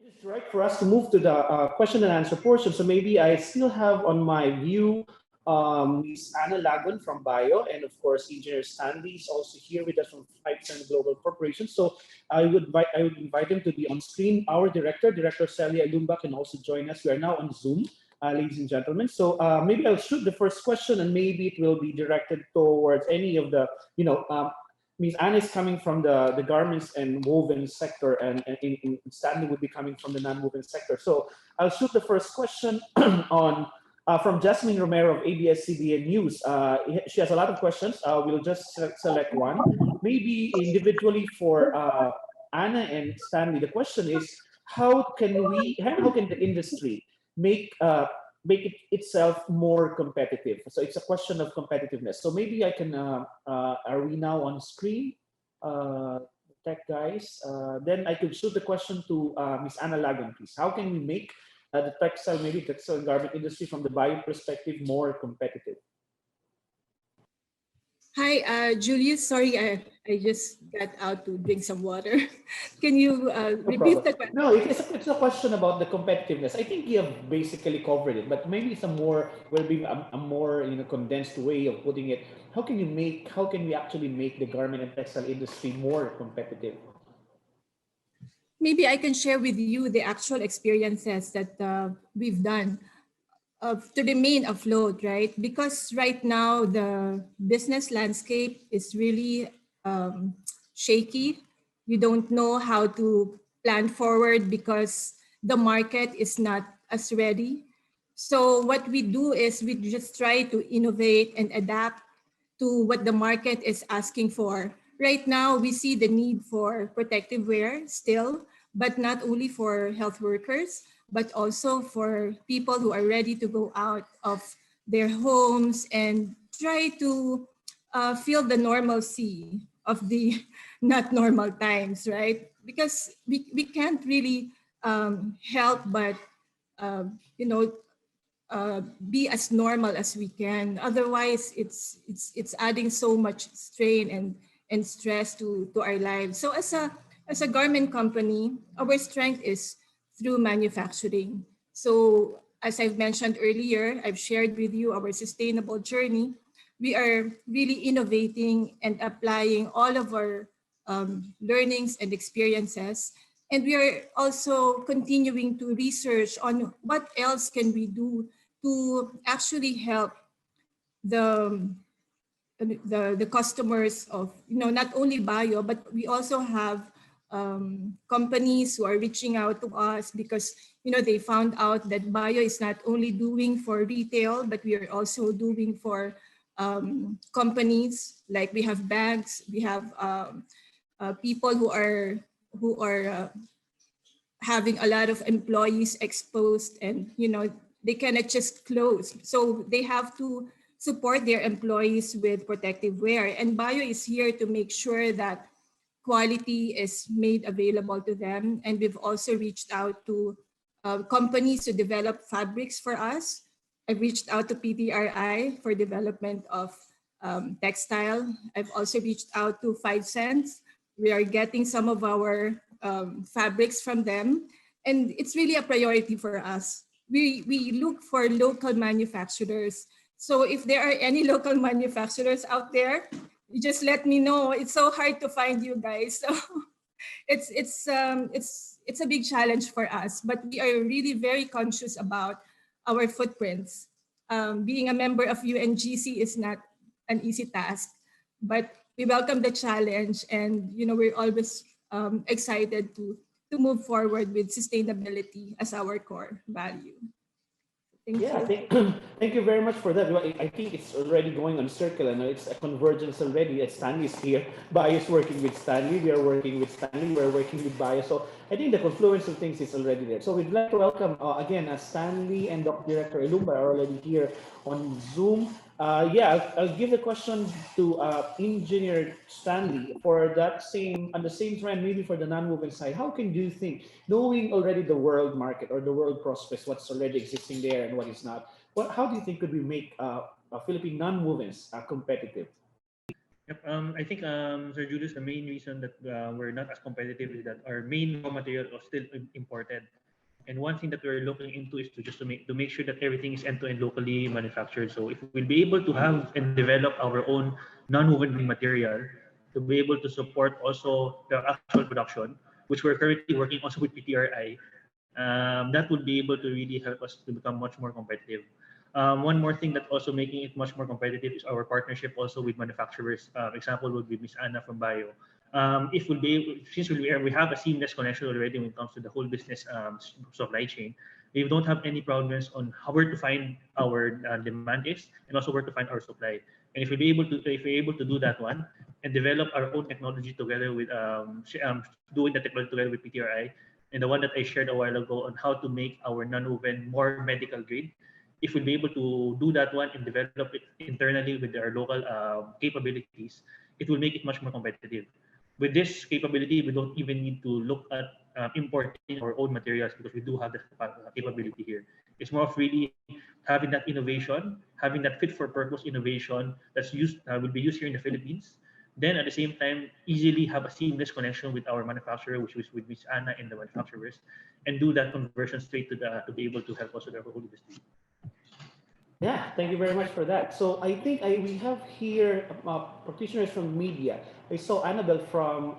It's right for us to move to the question and answer portion. So maybe I still have on my view Ms. Anna Lagun from Bio, and of course, Engineer Stanley is also here with us from 5% Global Corporation. So I would invite him to be on screen. Our Director Celia Lumba, can also join us. We are now on Zoom, ladies and gentlemen. So maybe I'll shoot the first question, and maybe it will be directed towards any of the, Ms. Anne is coming from the garments and woven sector, and Stanley would be coming from the non-woven sector. So I'll shoot the first question on from Jasmine Romero of ABS-CBN News. She has a lot of questions. We'll just select one. Maybe individually for Anna and Stanley. The question is, how can the industry make make it itself more competitive? So it's a question of competitiveness. So maybe I can, are we now on screen? Tech guys, then I could shoot the question to Ms. Anna Lagan, please. How can we make the textile and garment industry from the bio perspective more competitive? Hi, Julius. Sorry, I just got out to drink some water. Can you repeat the question? No, it's a question about the competitiveness. I think you have basically covered it, but maybe some more will be a more condensed way of putting it. How can we actually make the garment and textile industry more competitive? Maybe I can share with you the actual experiences that we've done to remain afloat, right? Because right now the business landscape is really shaky. You don't know how to plan forward because the market is not as ready. So what we do is we just try to innovate and adapt to what the market is asking for. Right now, we see the need for protective wear still, but not only for health workers, but also for people who are ready to go out of their homes and try to feel the normalcy of the not normal times, right? Because we can't really help but, be as normal as we can. Otherwise, it's adding so much strain and stress to our lives. So as a garment company, our strength is through manufacturing. So as I've mentioned earlier, I've shared with you our sustainable journey. We are really innovating and applying all of our learnings and experiences. And we are also continuing to research on what else can we do to actually help the customers of, not only bio, but we also have companies who are reaching out to us because, they found out that bio is not only doing for retail, but we are also doing for companies. Like we have banks, we have people who are having a lot of employees exposed, and they cannot just close, so they have to support their employees with protective wear, and bio is here to make sure that quality is made available to them. And we've also reached out to companies to develop fabrics for us. I've reached out to PTRI for development of textile. I've also reached out to 5 Cents. We are getting some of our fabrics from them. And it's really a priority for us. We look for local manufacturers. So if there are any local manufacturers out there, you just let me know. It's so hard to find you guys. So it's a big challenge for us, but we are really very conscious about our footprints. Being a member of UNGC is not an easy task, but we welcome the challenge, and we're always excited to move forward with sustainability as our core value. Thank you. Thank you very much for that. I think it's already going on circle, and it's a convergence already. Stanley's here. Bio is working with Stanley. We are working with Stanley. We're working with Bio. So I think the confluence of things is already there. So we'd like to welcome again Stanley and Dr. Director Ilumba are already here on Zoom. I'll give the question to Engineer Stanley for that on the same trend, maybe for the non-woven side. How can you think, knowing already the world market or the world prospects, what's already existing there and what is not, how do you think could we make Philippine non-wovens competitive? Yep. I think, Sir Julius, the main reason that we're not as competitive is that our main raw material is still imported. And one thing that we're looking into is to make sure that everything is end-to-end locally manufactured. So if we'll be able to have and develop our own non-woven material to be able to support also the actual production, which we're currently working also with PTRI, that would be able to really help us to become much more competitive. One more thing that also making it much more competitive is our partnership also with manufacturers. Example would be Miss Anna from Bio. If we'll be able, since we have a seamless connection already when it comes to the whole business supply chain, we don't have any problems on how where to find our demand is and also where to find our supply. And if we're able to do that one and develop our own technology together with doing the technology together with PTRI, and the one that I shared a while ago on how to make our non-woven more medical grade, if we'll be able to do that one and develop it internally with our local capabilities, it will make it much more competitive. With this capability, we don't even need to look at importing our own materials because we do have the capability here. It's more of really having that innovation, having that fit for purpose innovation that's used will be used here in the Philippines. Then at the same time, easily have a seamless connection with our manufacturer, which is with Miss Anna and the manufacturers, and do that conversion straight to be able to help us with our whole industry. Yeah, thank you very much for that. So I think we have here practitioners from media. I saw Annabelle from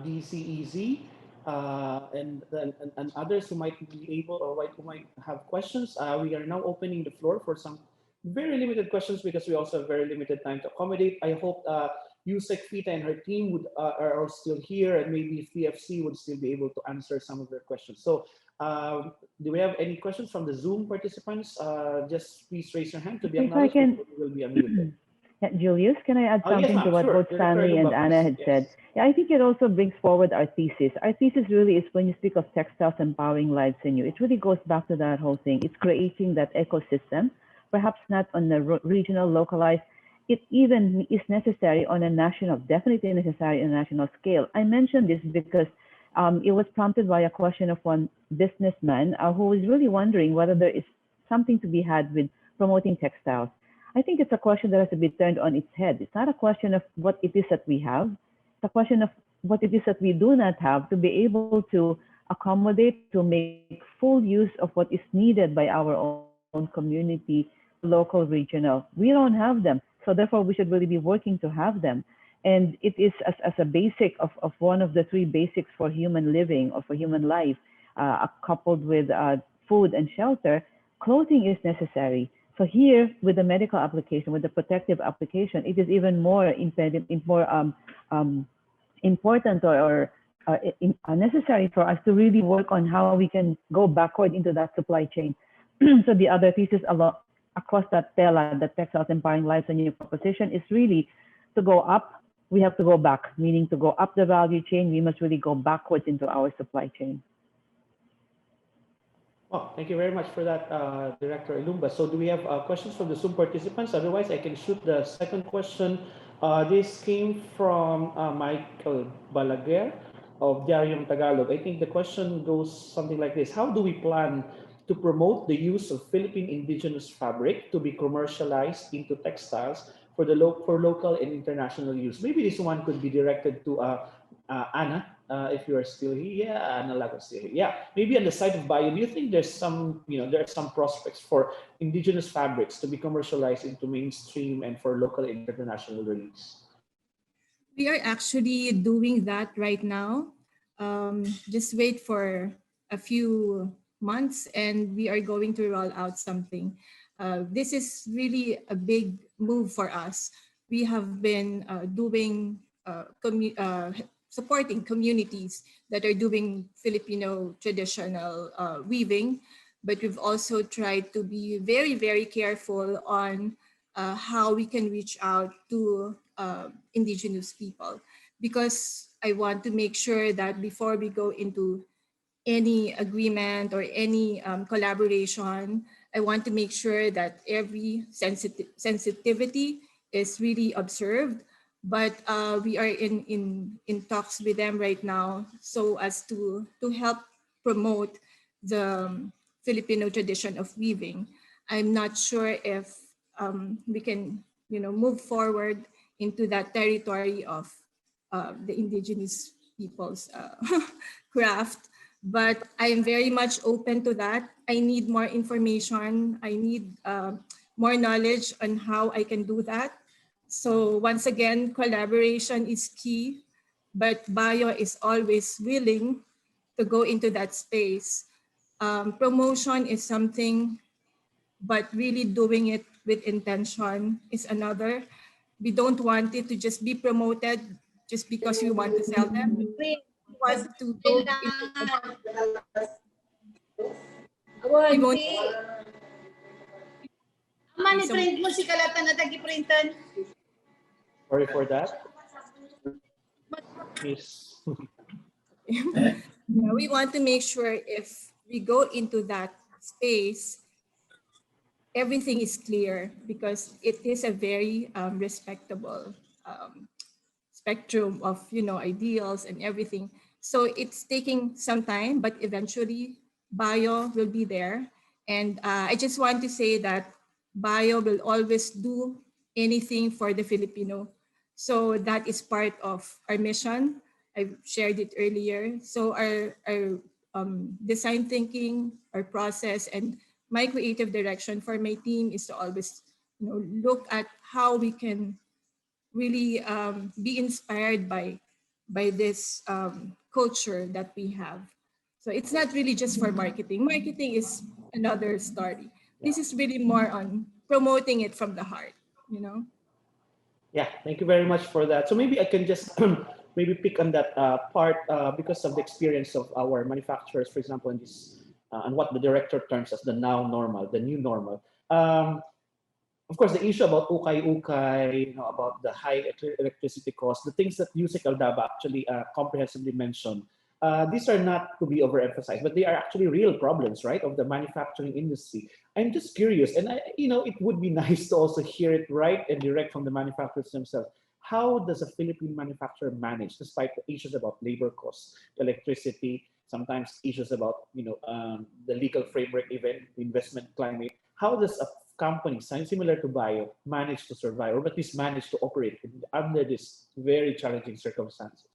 DCEZ and others who might be able or who might have questions. We are now opening the floor for some very limited questions because we also have very limited time to accommodate. I hope Yusek Fita and her team are still here, and maybe PFC would still be able to answer some of their questions. So do we have any questions from the Zoom participants? Just please raise your hand to be If I acknowledged. can, You will be unmuted. yeah, Julius, can I add Oh, yes, something to ma'am. what Sure. both Director Stanley and Lumba, Anna please. had Yes. said? Yeah, I think it also brings forward our thesis. Our thesis really is when you speak of textiles empowering lives in you, it really goes back to that whole thing. It's creating that ecosystem, perhaps not on the regional, localized. It even is necessary on a national, definitely necessary on a national scale. I mentioned this because it was prompted by a question of one businessman who was really wondering whether there is something to be had with promoting textiles. I think it's a question that has to be turned on its head. It's not a question of what it is that we have. It's a question of what it is that we do not have to be able to accommodate, to make full use of what is needed by our own community, local, regional. We don't have them. So therefore, we should really be working to have them. And it is as a basic of one of the three basics for human living or for human life, coupled with food and shelter, clothing is necessary. So here, with the medical application, with the protective application, it is even more important or necessary for us to really work on how we can go backward into that supply chain. So the other thesis across that TELA, the Textiles Empowering Lives and New Proposition, is really to go up. We have to go back, meaning to go up the value chain. We must really go backwards into our supply chain. Well, thank you very much for that, Director Ilumba. So do we have questions from the Zoom participants? Otherwise, I can shoot the second question. This came from Michael Balaguer of Diaryong Tagalog. I think the question goes something like this. How do we plan to promote the use of Philippine indigenous fabric to be commercialized into textiles for local and international use? Maybe this one could be directed to Anna, if you are still here. Yeah, Anna Lagos still here. Yeah, maybe on the side of Bio, do you think there's there are some prospects for indigenous fabrics to be commercialized into mainstream and for local and international release? We are actually doing that right now. Just wait for a few months and we are going to roll out something. This is really a big move for us. We have been supporting communities that are doing Filipino traditional weaving, but we've also tried to be very, very careful on how we can reach out to indigenous people, because I want to make sure that before we go into any agreement or any collaboration, I want to make sure that every sensitivity is really observed. But we are in talks with them right now so as to help promote the Filipino tradition of weaving. I'm not sure if we can move forward into that territory of the indigenous people's craft. But I am very much open to that. I need more information. I need more knowledge on how I can do that. So once again, collaboration is key, but Bio is always willing to go into that space. Promotion is something, but really doing it with intention is another. We don't want it to just be promoted just because we want to sell them. We want to go into we won't Print mo si kalatan na tagi-printan. Sorry for that. Yes. we want to make sure if we go into that space, everything is clear because it is a very respectable spectrum of ideals and everything. So it's taking some time, but eventually Bio will be there. And I just want to say that Bio will always do anything for the Filipino. So that is part of our mission. I shared it earlier. So our design thinking, our process, and my creative direction for my team is to always look at how we can really be inspired by this culture that we have. So it's not really just for marketing. Marketing is another story. This is really more on promoting it from the heart, Yeah, thank you very much for that. So maybe I can just maybe pick on that part because of the experience of our manufacturers, for example, in this and what the director terms as the now normal, the new normal. Of course, the issue about ukay-ukay, about the high electricity costs, the things that Yusek Aldaba actually comprehensively mentioned, these are not to be overemphasized, but they are actually real problems, right, of the manufacturing industry. I'm just curious, and it would be nice to also hear it right and direct from the manufacturers themselves. How does a Philippine manufacturer manage, despite the issues about labor costs, electricity, sometimes issues about the legal framework, even investment climate? How does a company similar to Bio manage to survive, or at least manage to operate under these very challenging circumstances?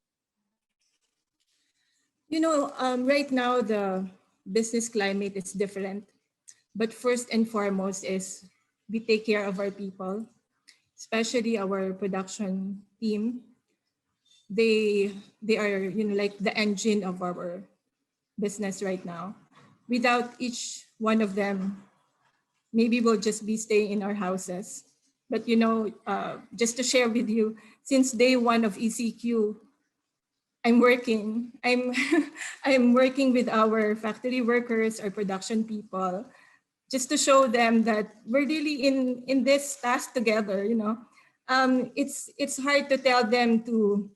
Right now the business climate is different, but first and foremost is we take care of our people, especially our production team. They are like the engine of our business right now. Without each one of them, maybe we'll just be staying in our houses. But just to share with you, since day one of ECQ, I'm working. I'm working with our factory workers, our production people, just to show them that we're really in this task together. It's hard to tell them to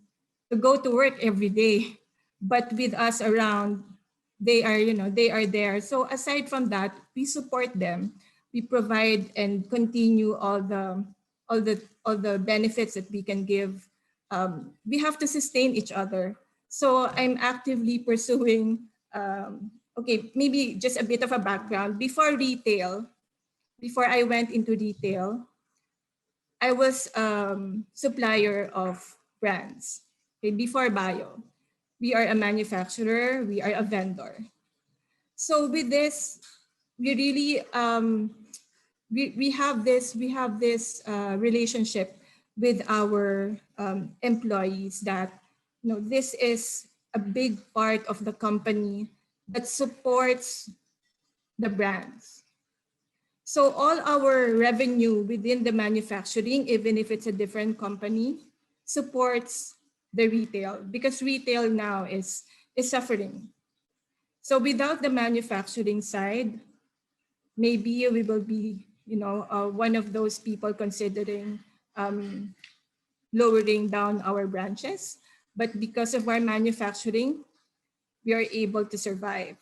go to work every day, but with us around, they are there. So aside from that, we support them. We provide and continue all the benefits that we can give. We have to sustain each other. So I'm actively pursuing. Okay, maybe just a bit of a background. Before I went into retail, I was supplier of brands. Okay, before Bio, we are a manufacturer, we are a vendor. So with this, we really we have this relationship with our employees that this is a big part of the company that supports the brands. So all our revenue within the manufacturing, even if it's a different company, supports the retail, because retail now is suffering. So without the manufacturing side, maybe we will be, one of those people considering lowering down our branches. But because of our manufacturing, we are able to survive.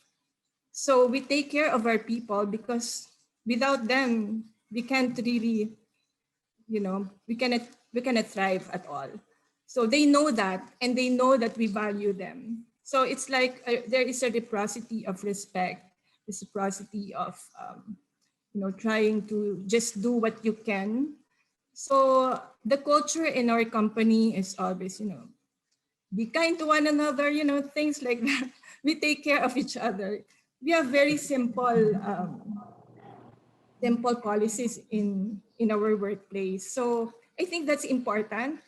So we take care of our people because without them, we can't really, we cannot thrive at all. So they know that, and they know that we value them. So it's like there is a reciprocity of respect, reciprocity of, trying to just do what you can So the culture in our company is always, be kind to one another, things like that. We take care of each other. We have very simple policies in our workplace. So I think that's important.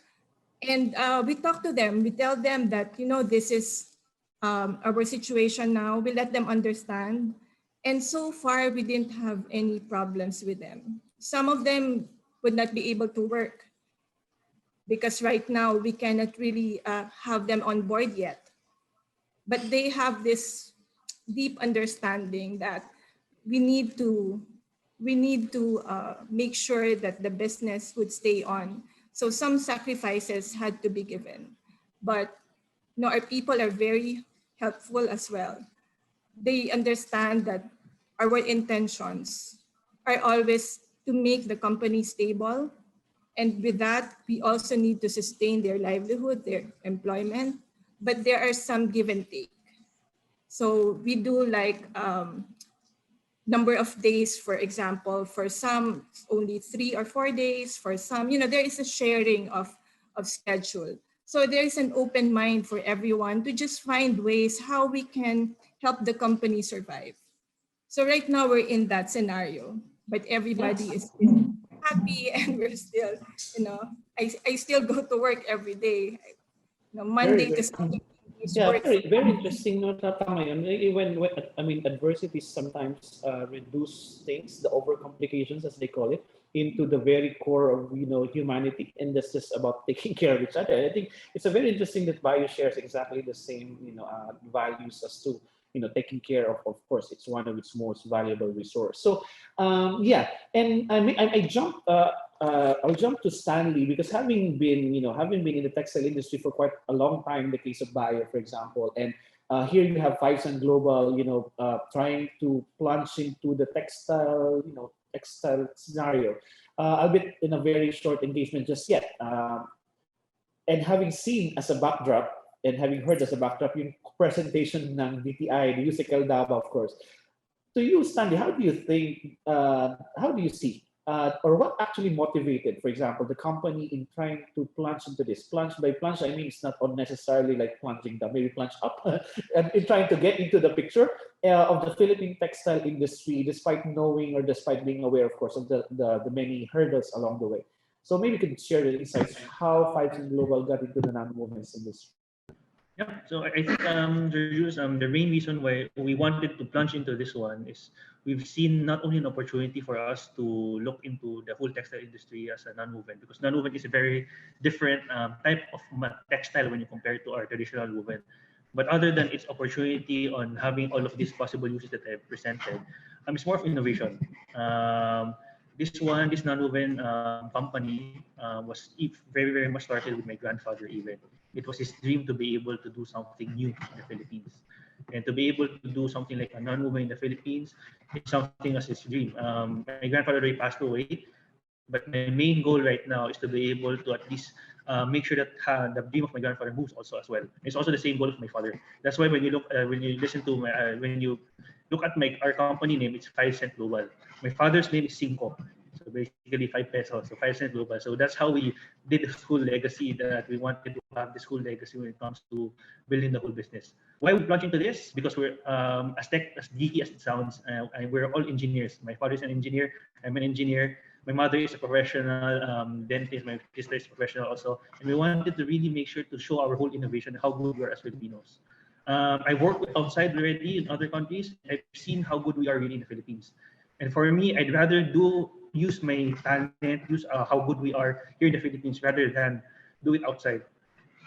And we talk to them. We tell them that, this is our situation now. We let them understand. And so far, we didn't have any problems with them. Some of them would not be able to work because right now we cannot really have them on board yet. But they have this deep understanding that we need to make sure that the business would stay on. So some sacrifices had to be given, but our people are very helpful as well. They understand that our intentions are always to make the company stable, and with that, we also need to sustain their livelihood, their employment, but there are some give and take. So we do like number of days, for example, for some only 3 or 4 days, for some, there is a sharing of schedule. So there is an open mind for everyone to just find ways how we can help the company survive. So right now we're in that scenario, but everybody is still happy and we're still, I still go to work every day. Very Monday to good. Saturday is Yeah, work. very interesting. No, tama yun. When I mean, adversity sometimes reduce things, the overcomplications as they call it, into the very core of humanity, and that's just about taking care of each other. I think it's a very interesting that Bio shares exactly the same values as to taking care of. Of course, it's one of its most valuable resource. So yeah, and I jumped. I'll jump to Stanley because having been in the textile industry for quite a long time, in the case of Bio, for example, and here you have Five Sun Global, trying to plunge into the textile scenario, albeit in a very short engagement just yet. And having seen as a backdrop and having heard as a backdrop yung presentation ng DTI, the Musical Daba, of course. To you, Stanley, how do you think, how do you see, or what actually motivated, for example, the company in trying to plunge into this? Plunge by plunge, I mean, it's not unnecessarily like plunging down, maybe plunge up, and in trying to get into the picture of the Philippine textile industry, despite knowing or despite being aware, of course, of the many hurdles along the way. So maybe you can share the insights how Five Global got into the non-movements industry. Yeah, so I think Julius, the main reason why we wanted to plunge into this one is we've seen not only an opportunity for us to look into the whole textile industry as a non-woven, because non-woven is a very different type of textile when you compare it to our traditional woven. But other than its opportunity on having all of these possible uses that I've presented, it's more of innovation. This non-woven company was very, very much started with my grandfather even. It was his dream to be able to do something new in the Philippines. And to be able to do something like a non-woven in the Philippines is something as his dream. My grandfather already passed away, but my main goal right now is to be able to at least make sure that the dream of my grandfather moves also as well. It's also the same goal of my father. That's why when you look, when you listen to my, when you look at our company name, it's 5 Cent Global. My father's name is Cinco. So basically 5 pesos, so 5 Cent Global. So that's how we did the school legacy, that we wanted to have the school legacy when it comes to building the whole business. Why we plunge into this? Because we're as geeky as it sounds, we're all engineers. My father is an engineer. I'm an engineer. My mother is a professional dentist. My sister is professional also. And we wanted to really make sure to show our whole innovation, how good we are as Filipinos. I work outside already in other countries. I've seen how good we are really in the Philippines. And for me, I'd rather use my talent, use how good we are here in the Philippines rather than do it outside.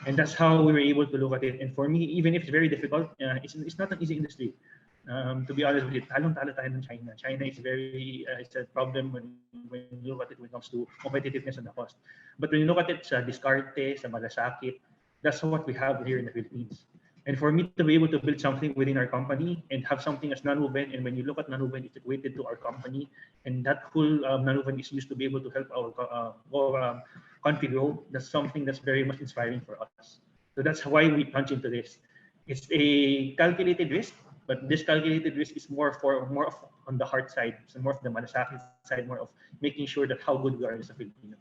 And that's how we were able to look at it. And for me, even if it's very difficult, it's not an easy industry. To be honest with you, talong-talo tayo ng China. China is very, it's a problem when you look at it when it comes to competitiveness and the cost. But when you look at it sa Discarte, sa Malasakit, that's what we have here in the Philippines. And for me to be able to build something within our company and have something as non-woven, and when you look at non-woven, it's equated to our company, and that whole non-woven is used to be able to help our country grow, that's something that's very much inspiring for us. So that's why we plunge into this. It's a calculated risk, but this calculated risk is more of on the hard side, so more of the malasakit side, more of making sure that how good we are as a Filipino.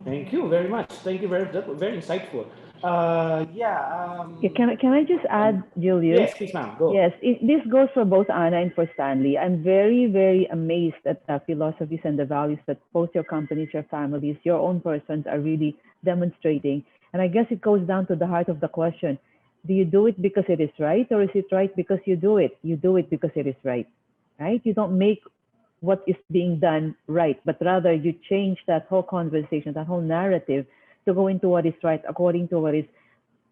Thank you very much. Thank you very insightful. Can I just add, Julius? Yes, please, ma'am. Go. Yes, this goes for both Anna and for Stanley. I'm very, very amazed at the philosophies and the values that both your companies, your families, your own persons are really demonstrating. And I guess it goes down to the heart of the question. Do you do it because it is right, or is it right because you do it? You do it because it is right, right? You don't make what is being done right, but rather you change that whole conversation, that whole narrative to go into what is right according to what is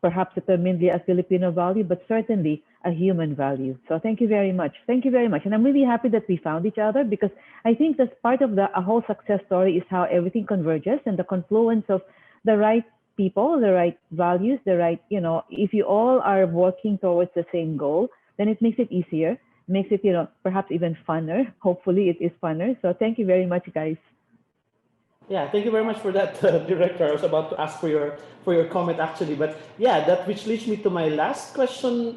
perhaps determinedly a Filipino value, but certainly a human value. So thank you very much. Thank you very much. And I'm really happy that we found each other, because I think that's part of a whole success story is how everything converges and the confluence of the right people, the right values, the right, if you all are working towards the same goal, then it makes it easier, makes it, perhaps even funner. Hopefully it is funner. So thank you very much, guys. Yeah, thank you very much for that, Director. I was about to ask for your comment actually, but yeah, that which leads me to my last question.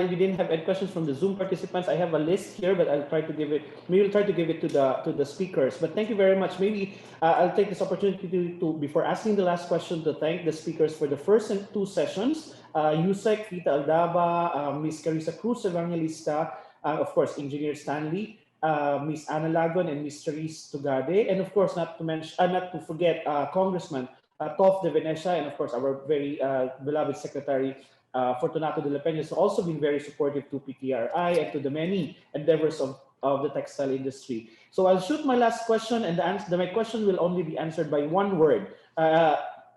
We didn't have any questions from the Zoom participants. I have a list here, but I'll try to give it. Maybe we'll try to give it to the speakers. But thank you very much. Maybe I'll take this opportunity to before asking the last question to thank the speakers for the first and two sessions. Yusek, Fita Aldaba, Ms. Carissa Cruz Evangelista, of course, Engineer Stanley. Ms. Ana Lagon and Ms. Therese Tugade, and of course, not to forget Congressman Tof de Venecia, and of course, our very beloved Secretary Fortunato de la Peña has also been very supportive to PTRI and to the many endeavors of the textile industry. So I'll shoot my last question, and my question will only be answered by one word.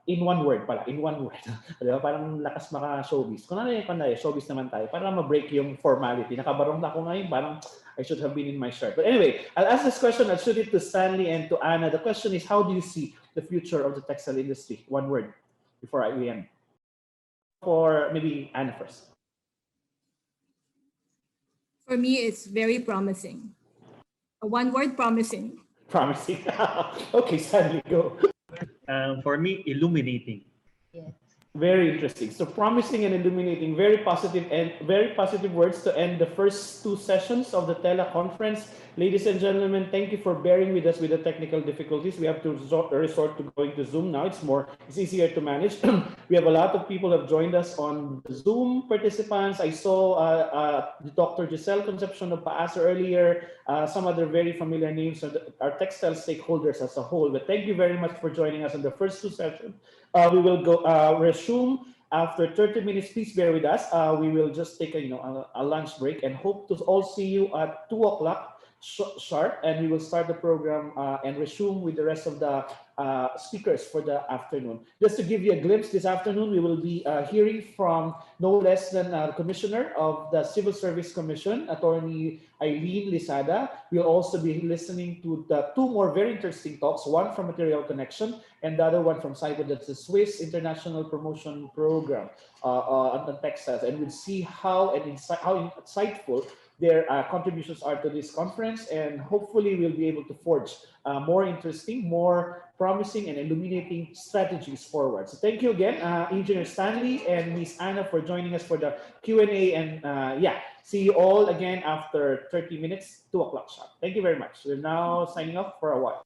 In one word pala, in one word. Diba? Parang lakas maka-showbiz. Kunwari, showbiz naman tayo. Para ma-break yung formality. Nakabarong na ako ngayon, parang I should have been in my shirt. But anyway, I'll ask this question. I'll shoot it to Stanley and to Anna. The question is, how do you see the future of the textile industry? One word before we end. For maybe Anna first. For me, it's very promising. One word, promising. Promising. Okay, Stanley, go. For me, illuminating. Yes. Very interesting. So promising and illuminating, very positive words to end the first two sessions of the TELA conference. Ladies and gentlemen, thank you for bearing with us with the technical difficulties. We have to resort to going to Zoom now. It's easier to manage. We have a lot of people have joined us on Zoom participants. I saw the Dr. Giselle Concepcion of PAASA earlier, some other very familiar names of our textile stakeholders as a whole. But thank you very much for joining us on the first two sessions. We will go resume after 30 minutes. Please bear with us. We will just take a lunch break and hope to all see you at 2 o'clock sharp, and we will start the program and resume with the rest of the speakers for the afternoon. Just to give you a glimpse, this afternoon we will be hearing from no less than Commissioner of the Civil Service Commission, Attorney Eileen Lisada. We'll also be listening to the two more very interesting talks, one from Material Connection and the other one from CIPO, that's the Swiss International Promotion Program on the textiles, and we'll see how insightful their contributions are to this conference, and hopefully we'll be able to forge more interesting, more promising and illuminating strategies forward. So thank you again, Engineer Stanley and Ms. Anna, for joining us for the Q&A, and see you all again after 30 minutes, 2 o'clock sharp. Thank you very much. We're now signing off for a while.